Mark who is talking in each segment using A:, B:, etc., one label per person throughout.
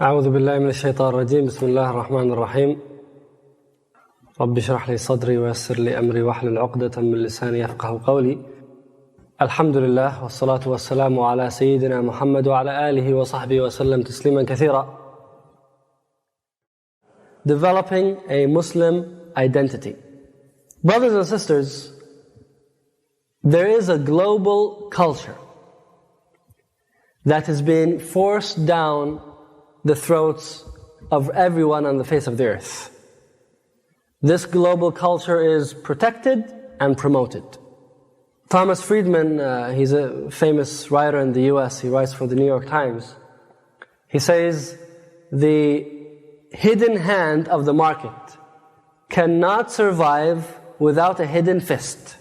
A: أعوذ بالله من الشيطان الرجيم. بسم الله الرحمن الرحيم. رب اشرح لي صدري ويسر لي أمري واحلل عقدة من لساني يفقه قولي. الحمد لله والصلاة والسلام على سيدنا محمد وعلى آله وصحبه وسلم تسليما كثيرا. Developing a Muslim identity. Brothers and sisters, there is a global culture that is being forced down the throats of everyone on the face of the earth. This global culture is protected and promoted. Thomas Friedman, he's a famous writer in the US, he writes for the New York Times. He says, the hidden hand of the market cannot survive without a hidden fist.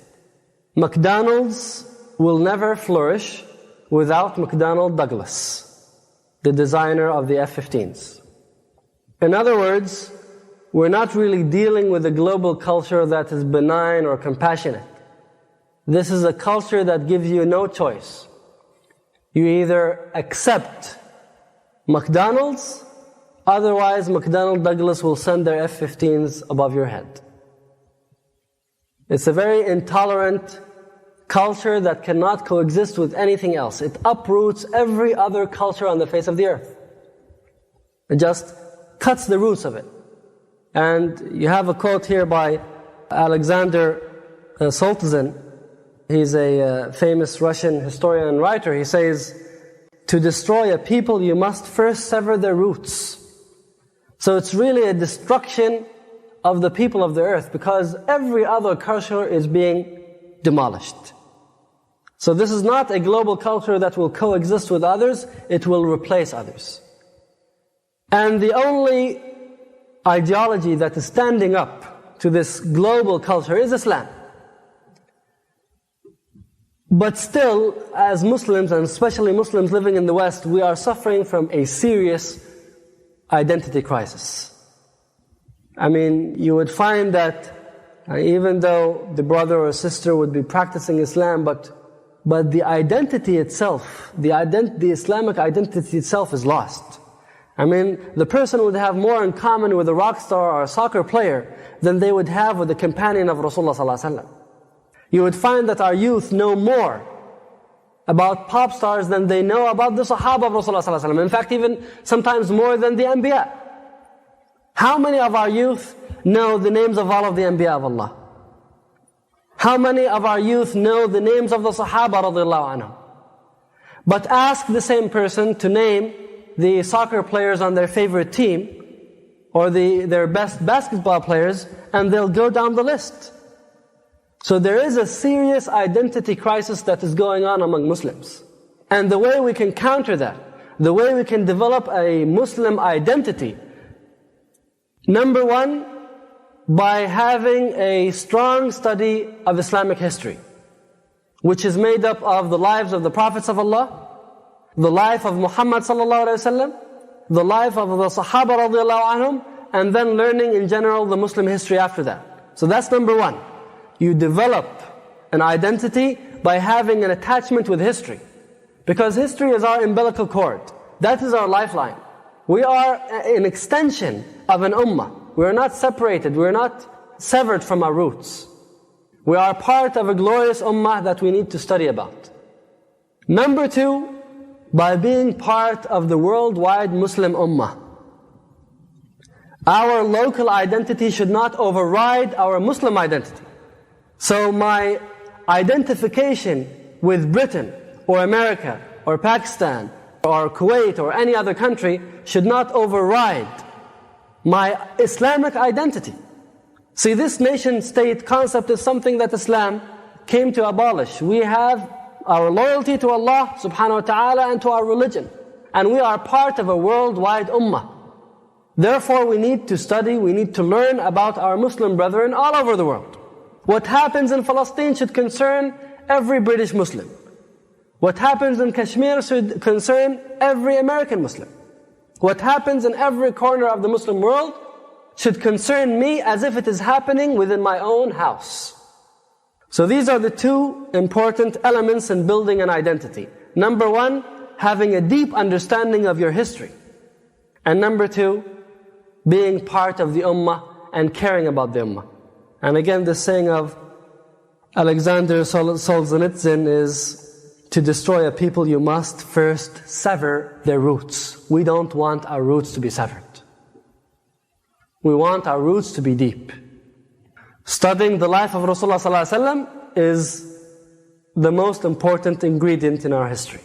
A: McDonald's will never flourish without McDonnell Douglas, the designer of the F-15s. In other words, we're not really dealing with a global culture that is benign or compassionate. This is a culture that gives you no choice. You either accept McDonald's, otherwise McDonnell Douglas will send their F-15s above your head. It's a very intolerant culture that cannot coexist with anything else. It uproots every other culture on the face of the earth. It just cuts the roots of it. And you have a quote here by Alexander Solzhenitsyn. He's a famous Russian historian and writer. He says, to destroy a people, you must first sever their roots. So it's really a destruction of the people of the earth, because every other culture is being demolished. So this is not a global culture that will coexist with others, it will replace others. And the only ideology that is standing up to this global culture is Islam. But still, as Muslims, and especially Muslims living in the West, we are suffering from a serious identity crisis. I mean, you would find that even though the brother or sister would be practicing Islam, but the identity itself, the Islamic identity itself is lost. I mean, the person would have more in common with a rock star or a soccer player than they would have with a companion of Rasulullah ﷺ. You would find that our youth know more about pop stars than they know about the Sahaba of Rasulullah ﷺ. In fact, even sometimes more than the Anbiya. How many of our youth know the names of all of the Anbiya of Allah? How many of our youth know the names of the Sahaba radiallahu anhum? But ask the same person to name the soccer players on their favorite team, or their best basketball players, and they'll go down the list. So there is a serious identity crisis that is going on among Muslims. And the way we can counter that, the way we can develop a Muslim identity, number one, by having a strong study of Islamic history, which is made up of the lives of the prophets of Allah, the life of Muhammad sallallahu alaihi wasallam, the life of the Sahaba radiallahu anhum, and then learning in general the Muslim history after that. So that's number one. You develop an identity by having an attachment with history. Because history is our umbilical cord. That is our lifeline. We are an extension of an ummah. We are not separated, we are not severed from our roots. We are part of a glorious ummah that we need to study about. Number two, by being part of the worldwide Muslim ummah. Our local identity should not override our Muslim identity. So my identification with Britain, or America, or Pakistan, or Kuwait, or any other country should not override my Islamic identity. See, this nation-state concept is something that Islam came to abolish. We have our loyalty to Allah subhanahu wa ta'ala and to our religion. And we are part of a worldwide ummah. Therefore we need to study, we need to learn about our Muslim brethren all over the world. What happens in Palestine should concern every British Muslim. What happens in Kashmir should concern every American Muslim. What happens in every corner of the Muslim world should concern me as if it is happening within my own house. So these are the two important elements in building an identity. Number one, having a deep understanding of your history. And number two, being part of the ummah and caring about the ummah. And again, the saying of Alexander Solzhenitsyn is, to destroy a people you must first sever their roots. We don't want our roots to be severed. We want our roots to be deep. Studying the life of Rasulullah ﷺ is the most important ingredient in our history.